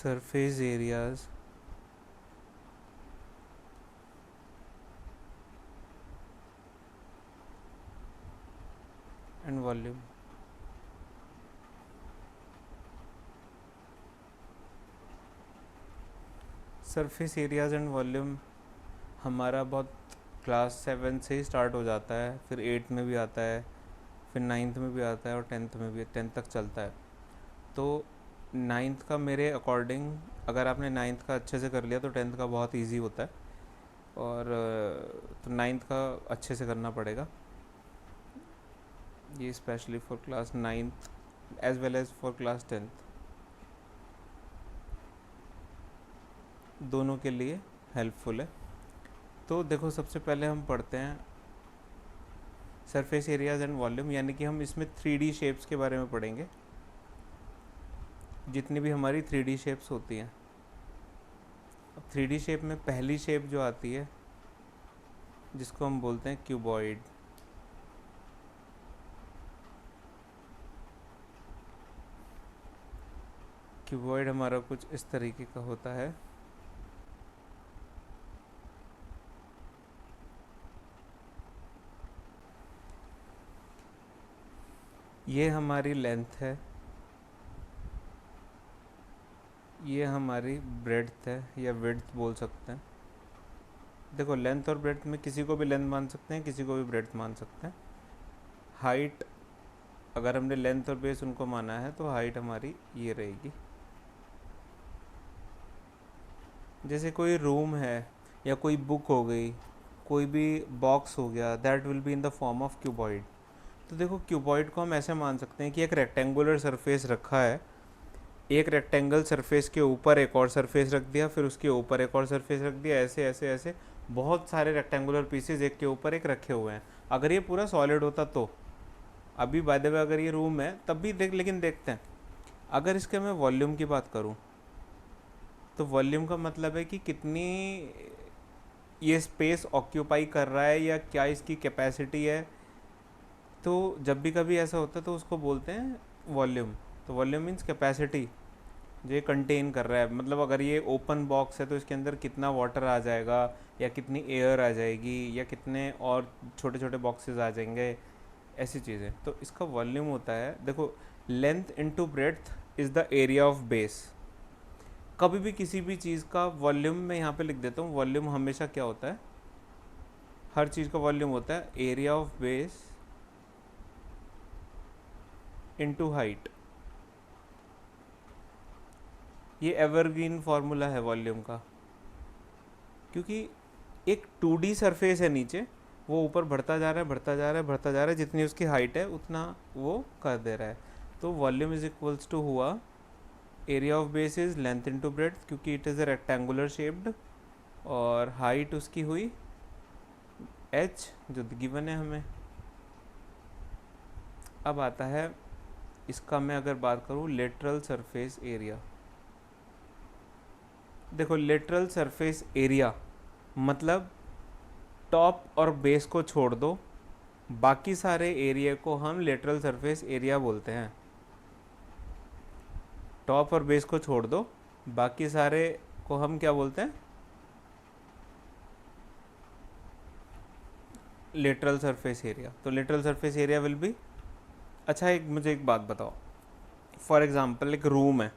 surface areas and volume. Surface areas and volume हमारा बहुत class 7 से ही स्टार्ट हो जाता है, फिर 8 में भी आता है, फिर 9th में भी आता है और 10th में भी, 10th तक चलता है। तो 9th का मेरे अकॉर्डिंग, अगर आपने 9th का अच्छे से कर लिया तो 10th का बहुत इजी होता है, और तो 9th का अच्छे से करना पड़ेगा, ये specially for class 9th as well as for class 10th, दोनों के लिए हेल्पफुल है। तो देखो, सबसे पहले हम पढ़ते हैं सरफेस एरियाज एंड वॉल्यूम, यानी कि हम इसमें 3D शेप्स के बारे में पढ़ेंगे, जितनी भी हमारी 3D शेप्स होती हैं। अब 3D शेप में पहली शेप जो आती है, जिसको हम बोलते हैं क्यूबॉइड। क्यूबॉइड हमारा कुछ इस तरीके का होता है। ये हमारी लेंथ है, ये हमारी ब्रेड्थ है या विड्थ बोल सकते हैं। देखो, लेंथ और ब्रेड्थ में किसी को भी लेंथ मान सकते हैं, किसी को भी ब्रेड्थ मान सकते हैं। हाइट, अगर हमने लेंथ और बेस उनको माना है तो हाइट हमारी ये रहेगी। जैसे कोई रूम है या कोई बुक हो गई, कोई भी बॉक्स हो गया, that will be in the form of cuboid. तो देखो, क्यूबॉइड को हम ऐसे मान सकते हैं कि एक रेक्टेंगुलर सरफेस रखा है, एक रेक्टेंगल सरफेस के ऊपर एक और सरफेस रख दिया, फिर उसके ऊपर एक और सरफेस रख दिया, ऐसे ऐसे ऐसे बहुत सारे रेक्टेंगुलर पीसेस एक के ऊपर एक रखे हुए हैं। अगर ये पूरा सॉलिड होता तो, अभी बाय द वे अगर ये रूम है तब भी लेकिन देखते हैं। अगर इसके मैं वॉल्यूम की बात करूं, तो वॉल्यूम का मतलब है कि कितनी ये स्पेस ऑक्यूपाई कर रहा है या क्या इसकी कैपेसिटी है। तो जब भी कभी ऐसा होता है तो उसको बोलते हैं वॉल्यूम। तो वॉल्यूम मीन्स कैपेसिटी, जो ये कंटेन कर रहा है। मतलब अगर ये ओपन बॉक्स है तो इसके अंदर कितना वाटर आ जाएगा, या कितनी एयर आ जाएगी, या कितने और छोटे छोटे बॉक्सेस आ जाएंगे, ऐसी चीज़ें। तो इसका वॉल्यूम होता है, देखो, length into breadth is the area of base. कभी भी किसी भी चीज़ का वॉल्यूम मैं यहाँ पे लिख देता हूँ। वॉल्यूम हमेशा क्या होता है, हर चीज़ का वॉल्यूम होता है area of base into height. ये एवरग्रीन फार्मूला है वॉल्यूम का, क्योंकि एक 2D सरफेस है नीचे, वो ऊपर बढ़ता जा रहा है, बढ़ता जा रहा है, बढ़ता जा रहा है, जितनी उसकी हाइट है उतना वो कर दे रहा है। तो वॉल्यूम इज इक्वल्स टू हुआ area of base is length into breadth, क्योंकि it is a rectangular shaped, और हाइट उसकी हुई h, जो गिवन है हमें। अब आता है इसका, मैं अगर बात करूँ लेटरल सरफेस एरिया। देखो, लेटरल सरफेस एरिया मतलब टॉप और बेस को छोड़ दो, बाकी सारे एरिया को हम लेटरल सरफेस एरिया बोलते हैं। टॉप और बेस को छोड़ दो, बाकी सारे को हम क्या बोलते हैं, लेटरल सरफेस एरिया। तो lateral surface area will be, अच्छा मुझे एक बात बताओ, फॉर एग्जांपल एक रूम है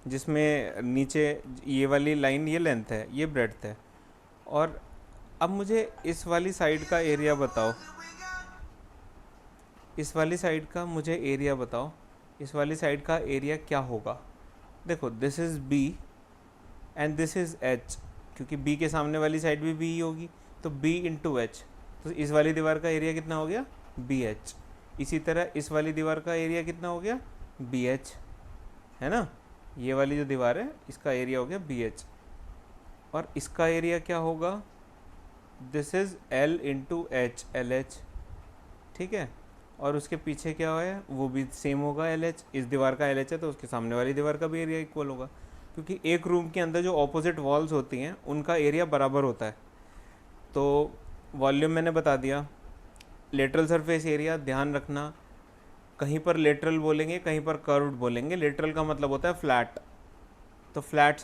जिसमें नीचे ये वाली लाइन ये लेंथ है, ये ब्रेड्थ है, और अब मुझे इस वाली साइड का एरिया बताओ, इस वाली साइड का मुझे एरिया बताओ, इस वाली साइड का एरिया क्या होगा। देखो, this is B and this is H, क्योंकि बी के सामने वाली साइड भी बी ही होगी, तो बी इंटू एच। तो इस वाली दीवार का एरिया कितना हो गया, बी एच। इसी तरह इस वाली दीवार का एरिया कितना हो गया, बी एच, है ना। ये वाली जो दीवार है इसका एरिया हो गया बी एच, और इसका एरिया क्या होगा, this is L into H, L H, ठीक है। और उसके पीछे क्या है, वो भी सेम होगा, एल एच। इस दीवार का एल एच है तो उसके सामने वाली दीवार का भी एरिया इक्वल होगा, क्योंकि एक रूम के अंदर जो ऑपोजिट वॉल्स होती हैं उनका एरिया बराबर होता है। तो वॉल्यूम मैंने बता दिया। लेटरल सरफेस एरिया, ध्यान रखना, कहीं पर लेटरल बोलेंगे, कहीं पर कर्व्ड बोलेंगे। लेटरल का मतलब होता है फ्लैट, तो फ्लैट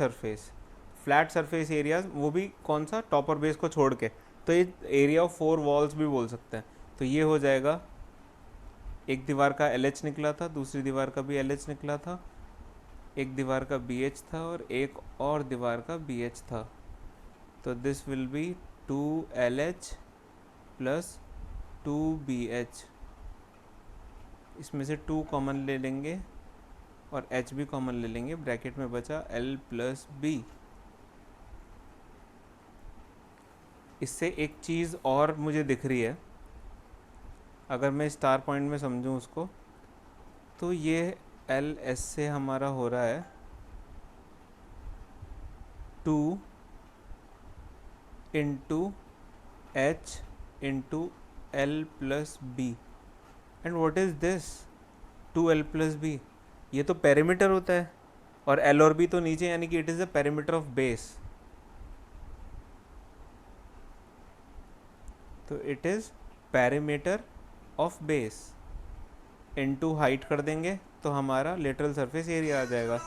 सरफेस एरिया वो भी कौन सा, टॉप और बेस को छोड़ के, तो ये एरिया ऑफ 4 वॉल्स भी बोल सकते हैं। तो ये हो जाएगा, एक दीवार का LH निकला था, दूसरी दीवार का भी LH निकला था, एक दीवार का BH था और एक और दीवार का BH था। तो this will be 2LH plus 2BH। इसमें से 2 कॉमन ले लेंगे और H भी कॉमन ले लेंगे, ब्रैकेट में बचा L प्लस B। इससे एक चीज़ और मुझे दिख रही है, अगर मैं स्टार पॉइंट में समझूं उसको, तो ये LS से हमारा हो रहा है 2 into H into L plus B। And what is this 2L plus B? ये तो पेरीमीटर होता है, और L और B तो नीचे, यानी कि it is the perimeter of base. तो it is perimeter of base into height कर देंगे तो हमारा लेटरल सरफेस एरिया आ जाएगा।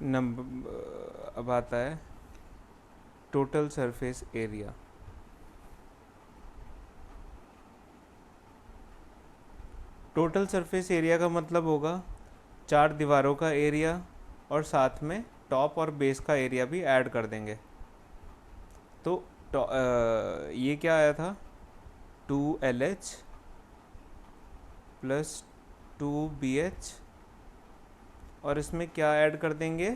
नंबर अब आता है total surface area. Total surface area का मतलब होगा 4 दीवारों का एरिया और साथ में टॉप और बेस का एरिया भी ऐड कर देंगे। तो ये क्या आया था, 2LH प्लस 2BH, और इसमें क्या ऐड कर देंगे,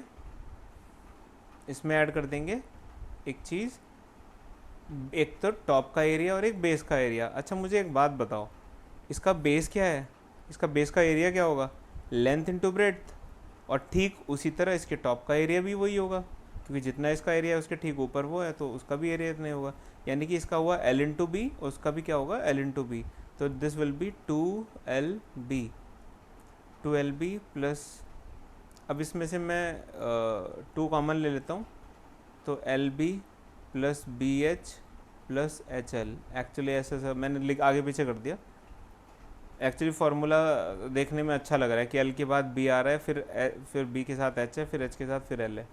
इसमें ऐड कर देंगे एक चीज़, एक तो टॉप का एरिया और एक बेस का एरिया। अच्छा मुझे एक बात बताओ, इसका बेस क्या है, इसका बेस का एरिया क्या होगा, लेंथ इंटू ब्रेड्थ, और ठीक उसी तरह इसके टॉप का एरिया भी वही होगा, क्योंकि जितना इसका एरिया है उसके ठीक ऊपर वो है, तो उसका भी एरिया इतना ही होगा। यानी कि इसका हुआ L इंटू बी, उसका भी क्या होगा, L इंटू बी। तो this will be 2LB। 2LB plus, अब इसमें से मैं 2 कॉमन ले लेता हूँ, तो LB plus BH plus HL। Actually ऐसा सब मैंने लिख आगे पीछे कर दिया, एक्चुअली फार्मूला देखने में अच्छा लग रहा है कि L के बाद B आ रहा है, फिर B के साथ H है, फिर H के साथ फिर L है।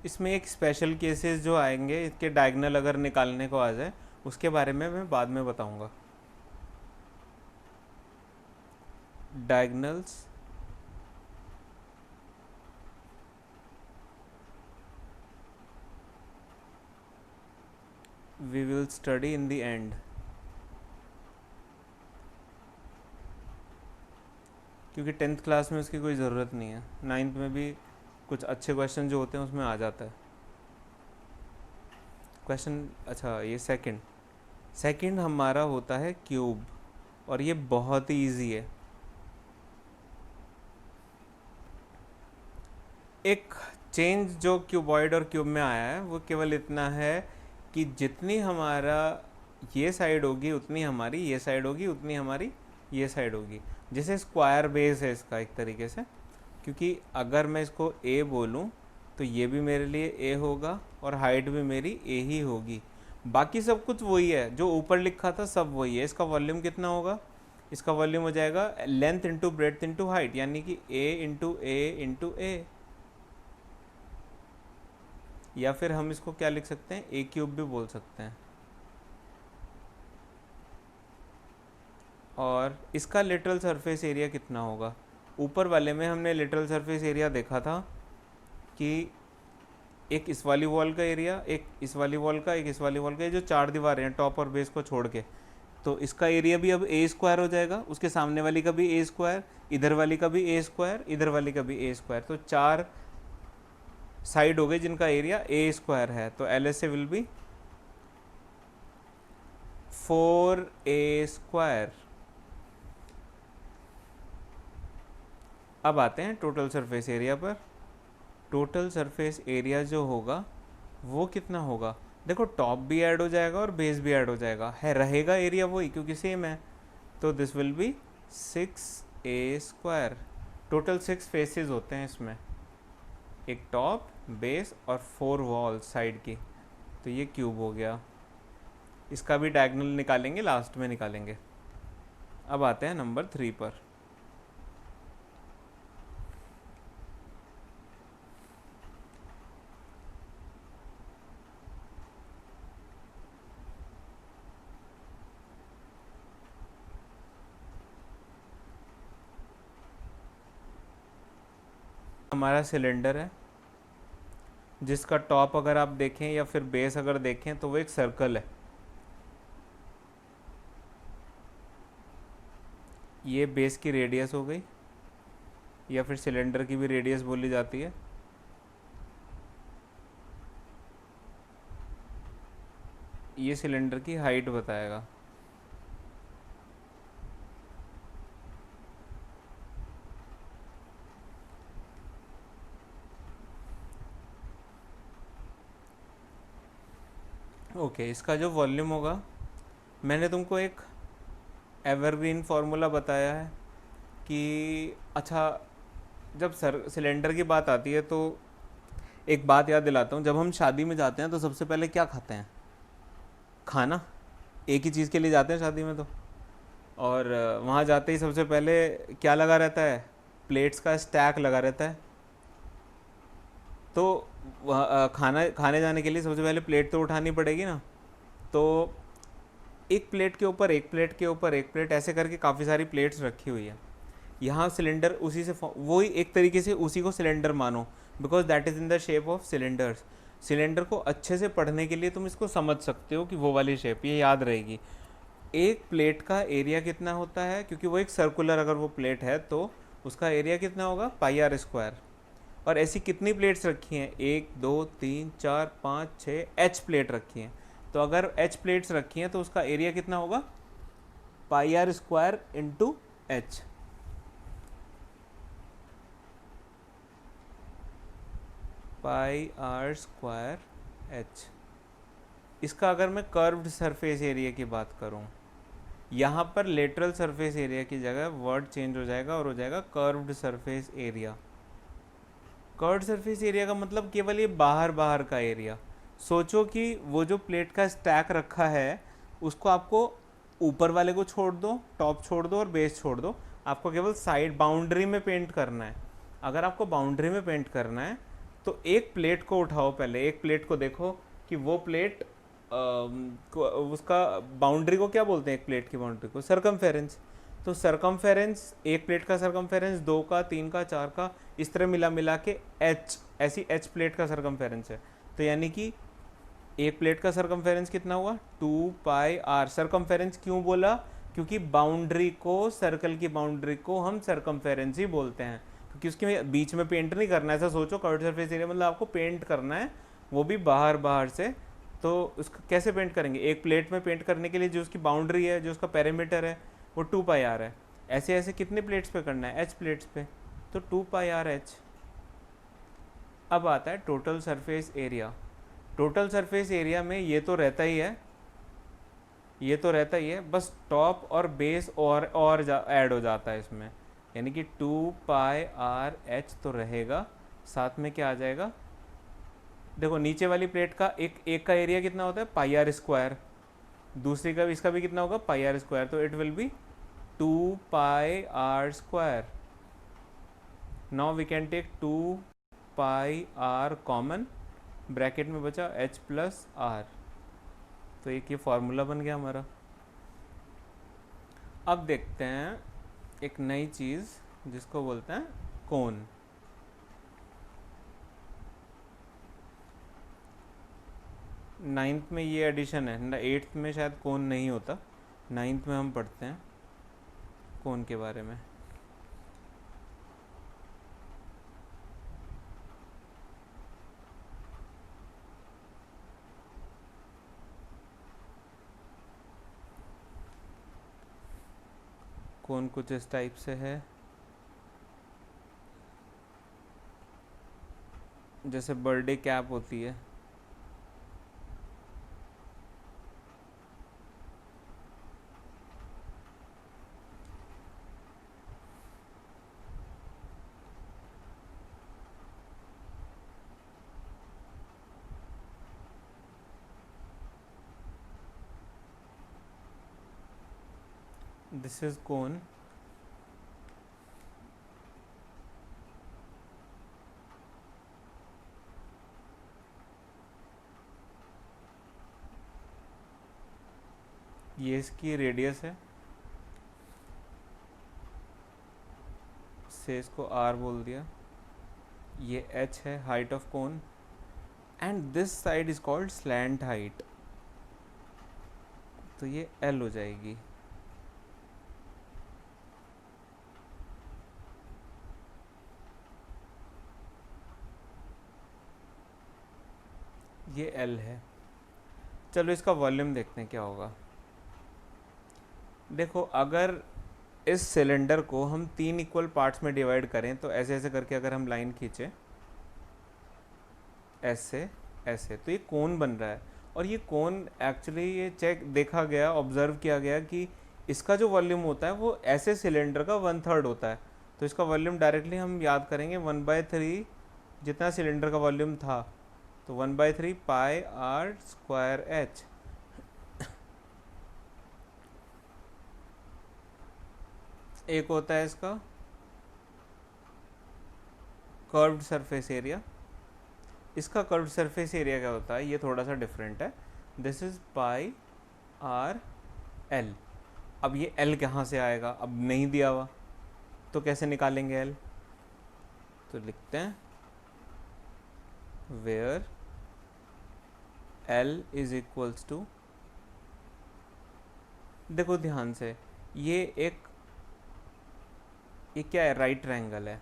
इसमें एक स्पेशल केसेस जो आएंगे, इसके डायगनल अगर निकालने को आ जाए, उसके बारे में मैं बाद में बताऊंगा। Diagonals we will study in the end। क्योंकि 10th क्लास में उसकी कोई ज़रूरत नहीं है, 9th में भी कुछ अच्छे क्वेश्चन जो होते हैं उसमें आ जाता है क्वेश्चन। अच्छा ये सेकंड हमारा होता है क्यूब, और ये बहुत ही इजी है। एक चेंज जो क्यूबॉइड और क्यूब में आया है वो केवल इतना है कि जितनी हमारा ये साइड होगी उतनी हमारी ये साइड होगी, उतनी हमारी ये साइड होगी। जैसे स्क्वायर बेस है इसका एक तरीके से, क्योंकि अगर मैं इसको A बोलूँ तो ये भी मेरे लिए A होगा और हाइट भी मेरी A ही होगी। बाकी सब कुछ वही है, जो ऊपर लिखा था सब वही है। इसका वॉल्यूम कितना होगा, इसका वॉल्यूम हो जाएगा length into breadth into height, यानी कि A into A into A। या फिर हम इसको क्या लिख सकते हैं, A क्यूब भी बोल सकते हैं। और इसका लेटरल सरफेस एरिया कितना होगा, ऊपर वाले में हमने लेटरल सरफेस एरिया देखा था कि एक इस वाली वॉल का एरिया, एक इस वाली वॉल का, एक इस वाली वॉल का, ये जो 4 दीवारें हैं टॉप और बेस को छोड़ के, तो इसका एरिया भी अब A स्क्वायर हो जाएगा, उसके सामने वाली का भी A स्क्वायर, इधर वाली का भी A स्क्वायर, इधर वाली का भी A स्क्वायर। तो 4 साइड हो गए जिनका एरिया A स्क्वायर है। तो LS से विल बी 4A स्क्वायर। अब आते हैं टोटल सरफेस एरिया पर। टोटल सरफेस एरिया जो होगा वो कितना होगा, देखो टॉप भी ऐड हो जाएगा और बेस भी ऐड हो जाएगा, है रहेगा एरिया वही क्योंकि सेम है। तो this will be 6a²। Total 6 faces होते हैं इसमें, एक टॉप, बेस और 4 वॉल साइड की, तो ये क्यूब हो गया। इसका भी डायगोनल निकालेंगे, लास्ट में निकालेंगे। अब आते हैं नंबर 3 पर। हमारा सिलेंडर है जिसका टॉप अगर आप देखें या फिर बेस अगर देखें तो वो एक सर्कल है। ये बेस की रेडियस हो गई या फिर सिलेंडर की भी रेडियस बोली जाती है। ये सिलेंडर की हाइट बताएगा। ओके, इसका जो वॉल्यूम होगा, मैंने तुमको एक एवरग्रीन फार्मूला बताया है कि अच्छा, जब सिलेंडर की बात आती है तो एक बात याद दिलाता हूँ, जब हम शादी में जाते हैं तो सबसे पहले क्या खाते हैं, खाना। एक ही चीज़ के लिए जाते हैं शादी में तो, और वहाँ जाते ही सबसे पहले क्या लगा रहता है, प्लेट्स का स्टैक लगा रहता है। तो खाना खाने जाने के लिए सबसे पहले प्लेट तो उठानी पड़ेगी ना। तो एक प्लेट के ऊपर एक प्लेट के ऊपर एक प्लेट ऐसे करके काफ़ी सारी प्लेट्स रखी हुई है। यहाँ सिलेंडर उसी से वही एक तरीके से उसी को सिलेंडर मानो, because that is in the shape of cylinders. Cylinder को अच्छे से पढ़ने के लिए तुम इसको समझ सकते हो कि वो वाली शेप ये याद रहेगी। एक प्लेट का एरिया कितना होता है, क्योंकि वो एक सर्कुलर अगर वो प्लेट है तो उसका एरिया कितना होगा, πr²। और ऐसी कितनी प्लेट्स रखी हैं, 1 2 3 4 5 6 एच प्लेट रखी हैं। तो अगर एच प्लेट्स रखी हैं तो उसका एरिया कितना होगा, πr² into H. πr² H. इसका अगर मैं कर्व्ड सरफेस एरिया की बात करूं, यहाँ पर लेटरल सरफेस एरिया की जगह वर्ड चेंज हो जाएगा और हो जाएगा curved surface area. Curved surface area का मतलब केवल ये बाहर बाहर का एरिया। सोचो कि वो जो प्लेट का स्टैक रखा है उसको आपको ऊपर वाले को छोड़ दो, टॉप छोड़ दो और बेस छोड़ दो, आपको केवल साइड बाउंड्री में पेंट करना है। अगर आपको बाउंड्री में पेंट करना है तो एक प्लेट को उठाओ, पहले एक प्लेट को देखो कि वो प्लेट उसका बाउंड्री को क्या बोलते हैं, एक प्लेट की बाउंड्री को सरकमफेरेंस। तो सरकमफेरेंस, एक प्लेट का सरकमफेरेंस, 2 का, 3 का, 4 का, इस तरह मिला मिला के एच, ऐसी एच प्लेट का सरकमफेरेंस है। तो यानी कि एक प्लेट का सरकमफेरेंस कितना हुआ, 2πr। सरकमफेरेंस क्यों बोला, क्योंकि बाउंड्री को, सर्कल की बाउंड्री को हम सरकमफेरेंस ही बोलते हैं, क्योंकि उसके बीच में पेंट नहीं करना है। ऐसा सोचो कर्व्ड सरफेस एरिया मतलब आपको पेंट करना है, वो भी बाहर बाहर से। तो उसको कैसे पेंट करेंगे, एक प्लेट में पेंट करने के लिए जो उसकी बाउंड्री है, जो उसका पैरामीटर है वो 2πr है। ऐसे ऐसे कितने प्लेट्स पे करना है, एच प्लेट्स पे, तो 2πr/h। अब आता है total surface area. Total surface area में ये तो रहता ही है, ये तो रहता ही है, बस टॉप और बेस और ऐड हो जाता है इसमें, यानी कि 2πr/h तो रहेगा। साथ में क्या आ जाएगा, देखो नीचे वाली प्लेट का एक का एरिया कितना होता है, πr²। दूसरी का भी, इसका भी कितना होगा, πr²। तो it will be 2πr²। Now we can take 2πr common, bracket में बचा h प्लस r। तो एक ये फॉर्मूला बन गया हमारा। अब देखते हैं एक नई चीज़ जिसको बोलते हैं कोन। नाइन्थ में ये एडिशन है ना, 8th में शायद कोन नहीं होता, 9th में हम पढ़ते हैं कोन के बारे में। कोन कुछ इस टाइप से है। जैसे बर्थडे कैप होती है, दिस इज कोन, ये इसकी रेडियस है, से इसको आर बोल दिया, ये एच है height of cone, and this side is called slant height, तो ये एल हो जाएगी। ये एल है। चलो इसका वॉल्यूम देखते हैं क्या होगा। देखो अगर इस सिलेंडर को हम 3 इक्वल पार्ट्स में डिवाइड करें, तो ऐसे ऐसे करके अगर हम लाइन खींचे ऐसे ऐसे, तो ये कोन बन रहा है। और ये कोन एक्चुअली ये चेक देखा गया, ऑब्जर्व किया गया कि इसका जो वॉल्यूम होता है वो ऐसे सिलेंडर का 1/3 होता है। तो इसका वॉल्यूम डायरेक्टली हम याद करेंगे 1/3 जितना सिलेंडर का वॉल्यूम था, तो 1/3 पाई आर स्क्वायर एच। एक होता है इसका कर्व्ड सरफेस एरिया। इसका कर्व्ड सरफेस एरिया क्या होता है, ये थोड़ा सा डिफरेंट है। This is pi R L. अब ये एल कहाँ से आएगा, अब नहीं दिया हुआ, तो कैसे निकालेंगे एल? तो लिखते हैं where L is equals to, देखो ध्यान से, ये क्या है, राइट ट्रायंगल है।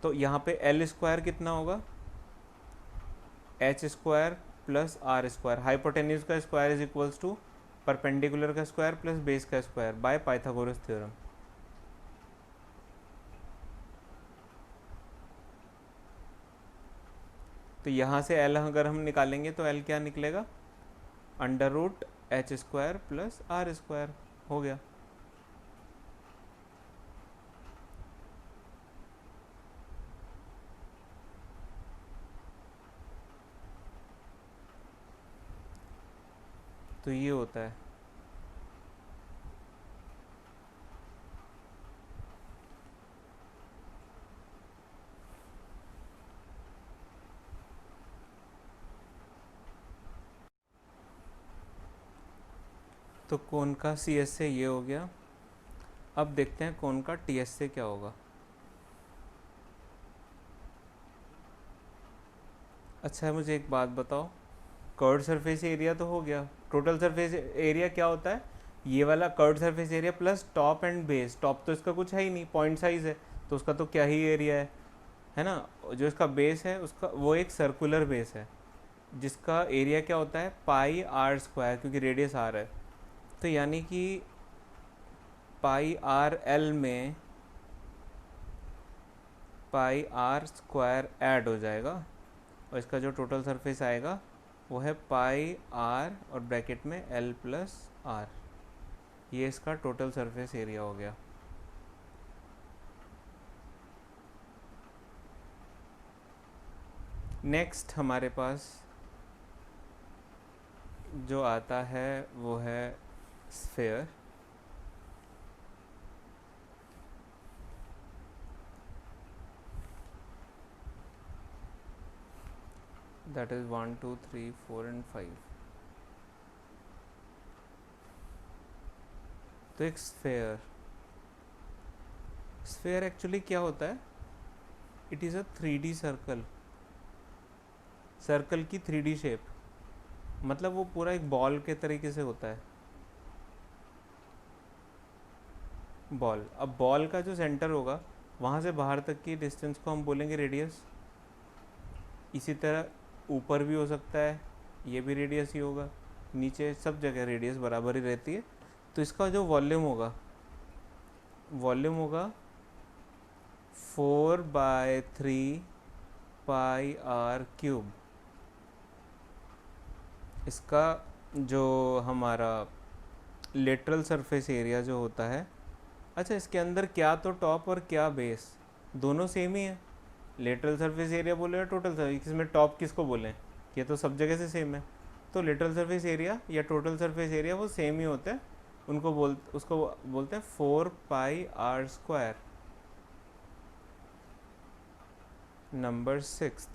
तो यहाँ पे एल स्क्वायर कितना होगा, H square plus R square, hypotenuse का square is equals to perpendicular का स्क्वायर प्लस बेस का स्क्वायर बाय पाइथागोरस थ्योरम। तो यहाँ से एल अगर हम निकालेंगे तो एल क्या निकलेगा, under root H square plus R square, हो गया। तो ये होता है। तो कोन का सी एस से ये हो गया। अब देखते हैं कोन का टी एस से क्या होगा। अच्छा मुझे एक बात बताओ, कर्व्ड सरफेस एरिया तो हो गया, टोटल सरफेस एरिया क्या होता है, ये वाला curved surface area plus top and base. Top तो इसका कुछ है ही नहीं, पॉइंट साइज है, तो उसका तो क्या ही एरिया है ना। जो इसका बेस है उसका वो एक सर्कुलर बेस है, जिसका एरिया क्या होता है, पाई आर स्क्वायर, क्योंकि रेडियस आर है। तो यानी कि पाई आर एल में पाई आर स्क्वायर ऐड हो जाएगा, और इसका जो टोटल सरफेस आएगा वो है पाई आर और ब्रैकेट में एल प्लस आर। ये इसका टोटल सरफेस एरिया हो गया। नेक्स्ट हमारे पास जो आता है वो है स्फेयर। That is 1 2 3 4 and 5। तो एक स्फेयर एक्चुअली क्या होता है, it is a 3D circle. Circle की 3D शेप, मतलब वो पूरा एक बॉल के तरीके से होता है। बॉल, अब बॉल का जो सेंटर होगा वहाँ से बाहर तक की डिस्टेंस को हम बोलेंगे रेडियस। इसी तरह ऊपर भी हो सकता है, ये भी रेडियस ही होगा, नीचे सब जगह रेडियस बराबर ही रहती है। तो इसका जो वॉल्यूम होगा 4/3 पाई आर क्यूब। इसका जो हमारा लेटरल सरफेस एरिया जो होता है, अच्छा इसके अंदर क्या तो टॉप और क्या बेस, दोनों सेम ही है। लेटरल सरफेस एरिया बोले या टोटल सरफेस, इसमें टॉप किसको बोलें, ये तो सब जगह से सेम है। तो लेटरल सरफेस एरिया या टोटल सरफेस एरिया वो सेम ही होते हैं। उसको बोलते हैं 4 पाई r²। Number 6,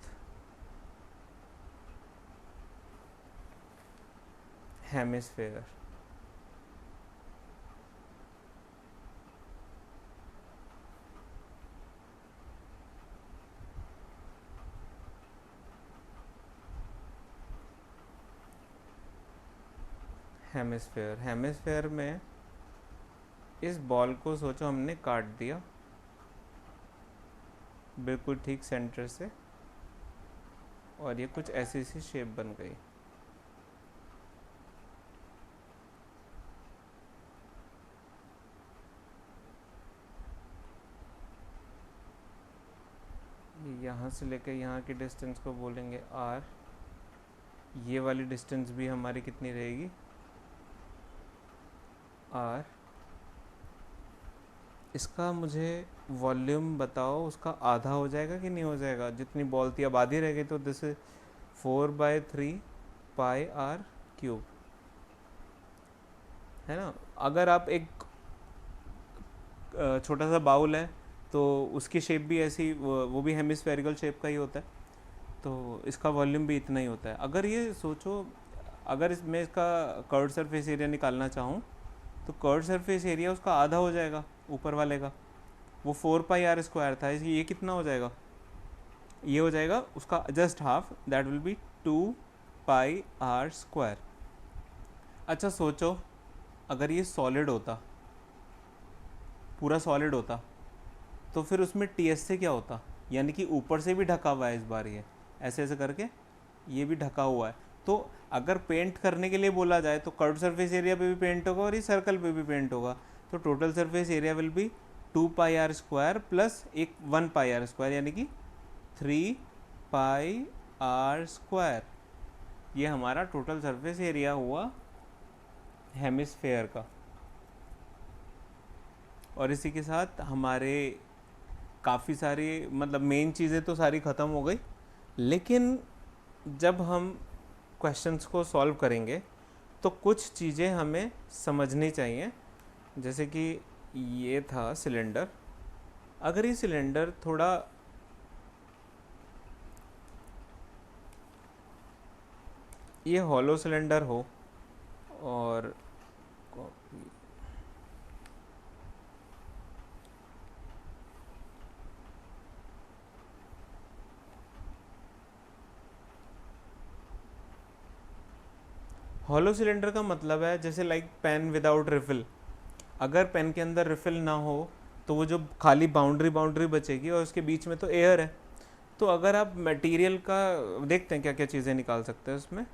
hemisphere. हेमिस्फेयर में इस बॉल को सोचो हमने काट दिया बिल्कुल ठीक सेंटर से, और ये कुछ ऐसी सी शेप बन गई। यहाँ से लेकर यहाँ की डिस्टेंस को बोलेंगे r। ये वाली डिस्टेंस भी हमारी कितनी रहेगी, r। इसका मुझे वॉल्यूम बताओ, उसका आधा हो जाएगा कि नहीं हो जाएगा, जितनी बॉल थी अब आधी रह गई, तो दिस इज 4/3 पाई r³ है ना। अगर आप एक छोटा सा बाउल है तो उसकी शेप भी ऐसी, वो भी हेमिस्फेरिकल शेप का ही होता है, तो इसका वॉल्यूम भी इतना ही होता है। अगर ये सोचो, अगर मैं इसका कर्व सरफेस एरिया निकालना चाहूँ तो कर्व सरफेस एरिया उसका आधा हो जाएगा ऊपर वाले का, वो 4 पाई r² था, ये कितना हो जाएगा, ये हो जाएगा उसका just half, that will B 2 pi r²। अच्छा सोचो, अगर ये सॉलिड होता, पूरा सॉलिड होता, तो फिर उसमें टीएस से क्या होता, यानी कि ऊपर से भी ढका हुआ है इस बार, ये ऐसे ऐसे करके ये भी ढका हुआ है। तो अगर पेंट करने के लिए बोला जाए तो कर्व सरफेस एरिया पे भी पेंट होगा और ये सर्कल पे भी पेंट होगा, तो total surface area will be 2 pi r² plus 1 pi r², यानी कि 3 पाई r²। ये हमारा टोटल सरफेस एरिया हुआ हेमिस्फेयर का। और इसी के साथ हमारे काफ़ी सारी, मतलब मेन चीज़ें तो सारी ख़त्म हो गई, लेकिन जब हम क्वेश्चंस को सॉल्व करेंगे तो कुछ चीज़ें हमें समझनी चाहिए। जैसे कि ये था सिलेंडर, अगर ये सिलेंडर थोड़ा ये हॉलो सिलेंडर हो, और हॉलो सिलेंडर का मतलब है जैसे लाइक पेन विदाउट रिफिल, अगर पेन के अंदर रिफिल ना हो तो वो जो खाली बाउंड्री बाउंड्री बचेगी और उसके बीच में तो एयर है। तो अगर आप मटेरियल का देखते हैं क्या क्या चीज़ें निकाल सकते हैं उसमें,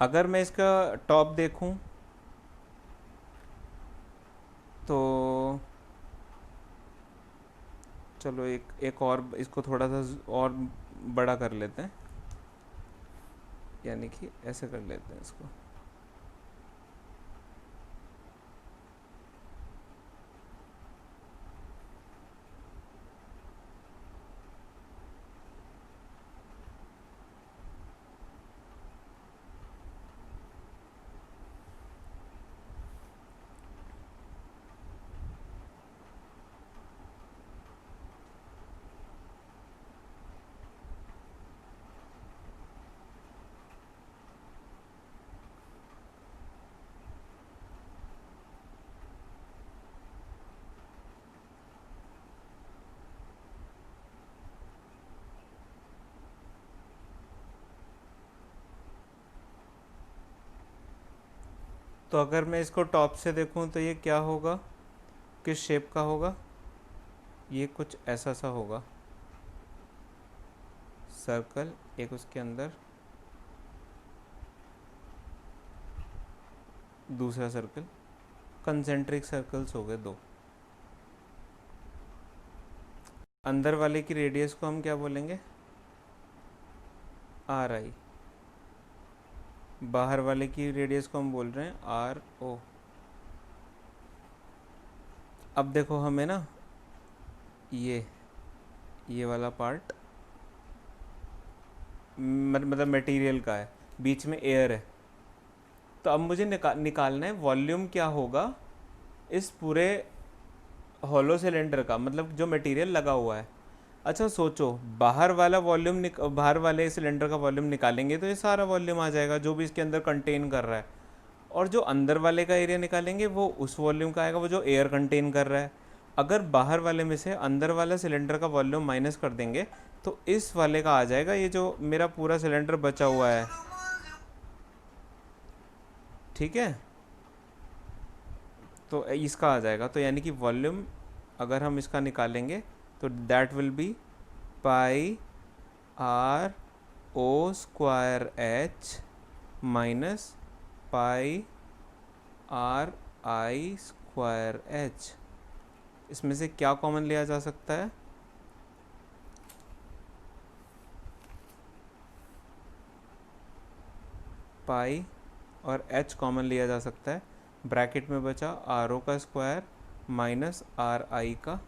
अगर मैं इसका टॉप देखूं तो चलो एक और इसको थोड़ा सा और बड़ा कर लेते हैं, यानी कि ऐसे कर लेते हैं इसको। तो अगर मैं इसको टॉप से देखूं तो ये क्या होगा, किस शेप का होगा? ये कुछ ऐसा सा होगा, सर्कल, एक उसके अंदर दूसरा सर्कल, कंसेंट्रिक सर्कल्स हो गए दो। अंदर वाले की रेडियस को हम क्या बोलेंगे? आर आई। बाहर वाले की रेडियस को हम बोल रहे हैं आर ओ। अब देखो हमें ना ये वाला पार्ट मतलब मटेरियल का है, बीच में एयर है, तो अब मुझे निकालना है वॉल्यूम क्या होगा इस पूरे हॉलो सिलेंडर का, मतलब जो मटेरियल लगा हुआ है। अच्छा सोचो, बाहर वाले सिलेंडर का वॉल्यूम निकालेंगे तो ये सारा वॉल्यूम आ जाएगा जो भी इसके अंदर कंटेन कर रहा है, और जो अंदर वाले का एरिया निकालेंगे वो उस वॉल्यूम का आएगा वो जो एयर कंटेन कर रहा है। अगर बाहर वाले में से अंदर वाला सिलेंडर का वॉल्यूम माइनस कर देंगे तो इस वाले का आ जाएगा, ये जो मेरा पूरा सिलेंडर बचा हुआ है, ठीक है, तो इसका आ जाएगा। तो यानी कि वॉल्यूम अगर हम इसका निकालेंगे तो that will be pi R O square H minus pi R I square H. इसमें से क्या कॉमन लिया जा सकता है? पाई और एच कॉमन लिया जा सकता है, ब्रैकेट में बचा आर ओ का स्क्वायर माइनस आर आई का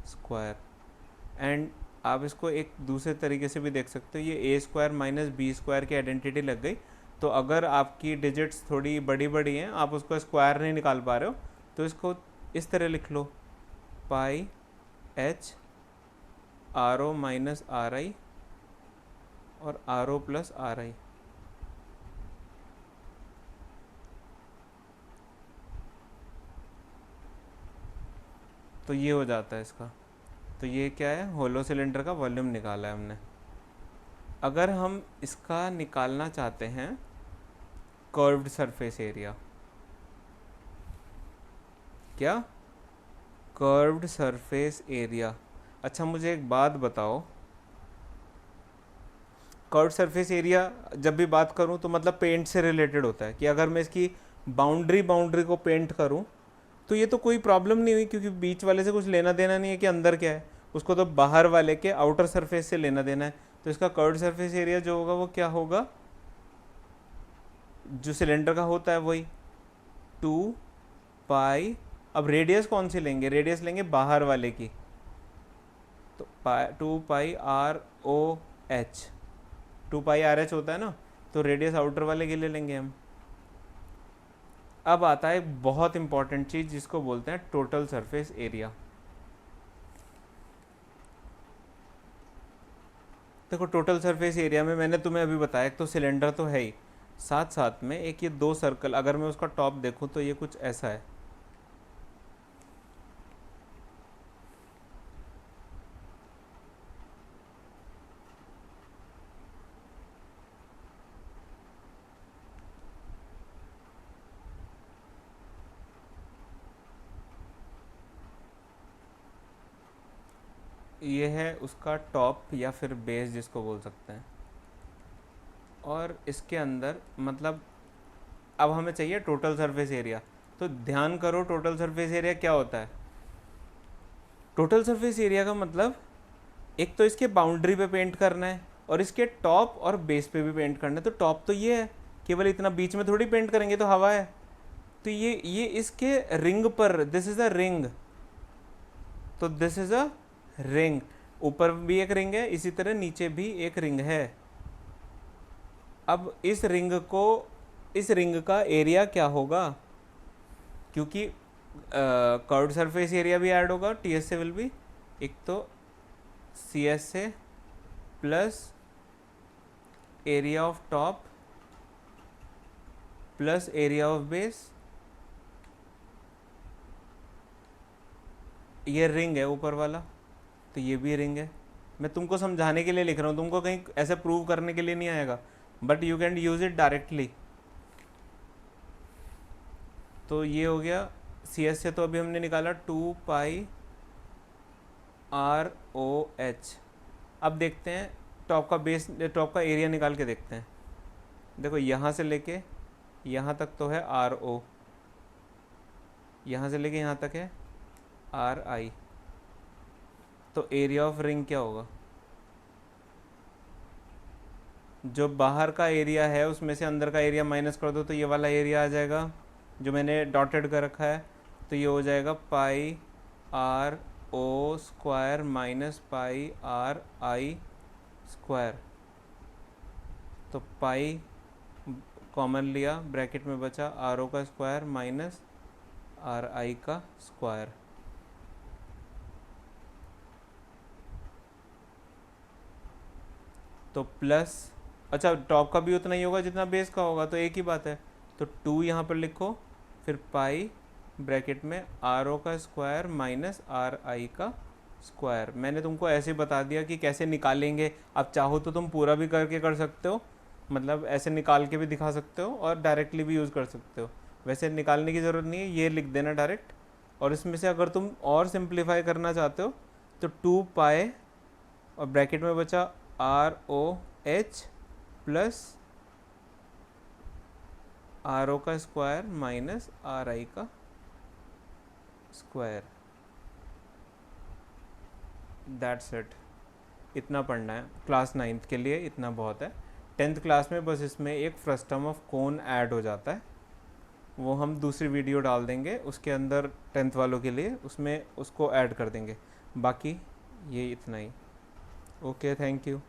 स्क्वायर। एंड आप इसको एक दूसरे तरीके से भी देख सकते हो, ये ए स्क्वायर माइनस बी स्क्वायर की आइडेंटिटी लग गई। तो अगर आपकी डिजिट्स थोड़ी बड़ी बड़ी हैं, आप उसको स्क्वायर नहीं निकाल पा रहे हो, तो इसको इस तरह लिख लो, pi H R O minus R I और R O plus R I. तो ये हो जाता है इसका। तो ये क्या है? होलो सिलेंडर का वॉल्यूम निकाला है हमने। अगर हम इसका निकालना चाहते हैं कर्व्ड सरफेस एरिया, क्या? Curved surface area. अच्छा मुझे एक बात बताओ, कर्व्ड सरफेस एरिया जब भी बात करूं तो मतलब पेंट से रिलेटेड होता है कि अगर मैं इसकी बाउंड्री को पेंट करूं तो ये तो कोई प्रॉब्लम नहीं हुई, क्योंकि बीच वाले से कुछ लेना देना नहीं है कि अंदर क्या है, उसको तो बाहर वाले के आउटर सरफेस से लेना देना है। तो इसका कर्व्ड सरफेस एरिया जो होगा वो क्या होगा? जो सिलेंडर का होता है वही 2 पाई। अब रेडियस कौन सी लेंगे? रेडियस लेंगे बाहर वाले की, तो 2 पाई आर ओ एच। 2 पाई आर एच होता है ना, तो रेडियस आउटर वाले के लिए लेंगे हम। अब आता है एक बहुत इंपॉर्टेंट चीज जिसको बोलते हैं टोटल सरफेस एरिया। देखो टोटल सरफेस एरिया में मैंने तुम्हें अभी बताया, एक तो सिलेंडर तो है ही, साथ साथ में एक ये दो सर्कल, अगर मैं उसका टॉप देखूं तो ये कुछ ऐसा है। ये है उसका टॉप या फिर बेस जिसको बोल सकते हैं। और इसके अंदर मतलब अब हमें चाहिए टोटल सरफेस एरिया। तो ध्यान करो, टोटल सरफेस एरिया क्या होता है? टोटल सरफेस एरिया का मतलब एक तो इसके बाउंड्री पे पेंट करना है और इसके टॉप और बेस पे भी पेंट करना है। तो टॉप तो ये है, केवल इतना बीच में थोड़ी पेंट करेंगे, तो हवा है। तो ये इसके रिंग पर, दिस इज अ रिंग, तो दिस इज अ रिंग। ऊपर भी एक रिंग है, इसी तरह नीचे भी एक रिंग है। अब इस रिंग का एरिया क्या होगा? क्योंकि कर्व्ड सरफेस एरिया भी ऐड होगा, टी एस से विल बी एक तो सी एस से plus area of top plus area of base. ये रिंग है ऊपर वाला, तो ये भी रिंग है। मैं तुमको समझाने के लिए लिख रहा हूँ, तुमको कहीं ऐसे प्रूव करने के लिए नहीं आएगा, but you can use it directly. तो ये हो गया सी एस से तो अभी हमने निकाला 2 पाई आर ओ एच। अब देखते हैं टॉप का बेस, टॉप का एरिया निकाल के देखते हैं। देखो यहाँ से लेके यहाँ तक तो है आर ओ, यहाँ से लेके यहाँ तक है आर आई, तो एरिया ऑफ रिंग क्या होगा? जो बाहर का एरिया है उसमें से अंदर का एरिया माइनस कर दो तो ये वाला एरिया आ जाएगा जो मैंने डॉटेड कर रखा है, तो ये हो जाएगा pi R O square minus pi R I square. तो पाई कॉमन लिया, ब्रैकेट में बचा आर ओ का स्क्वायर माइनस आर आई का स्क्वायर। तो प्लस, अच्छा टॉप का भी उतना ही होगा जितना बेस का होगा, तो एक ही बात है। तो 2 यहाँ पर लिखो, फिर पाई ब्रैकेट में आर ओ का स्क्वायर माइनस आर आई का स्क्वायर। मैंने तुमको ऐसे बता दिया कि कैसे निकालेंगे। अब चाहो तो तुम पूरा भी करके कर सकते हो, मतलब ऐसे निकाल के भी दिखा सकते हो और डायरेक्टली भी यूज़ कर सकते हो। वैसे निकालने की ज़रूरत नहीं है, ये लिख देना डायरेक्ट। और इसमें से अगर तुम और सिंप्लीफाई करना चाहते हो तो 2 पाई और ब्रैकेट में बचा R O H plus R O का स्क्वायर माइनस आर आई का स्क्वायर। That's it. इतना पढ़ना है क्लास 9th के लिए, इतना बहुत है। 10th क्लास में बस इसमें एक फ्रस्टम ऑफ कोन ऐड हो जाता है, वो हम दूसरी वीडियो डाल देंगे उसके अंदर 10th वालों के लिए, उसमें उसको ऐड कर देंगे। बाकी ये इतना ही। Okay, thank you.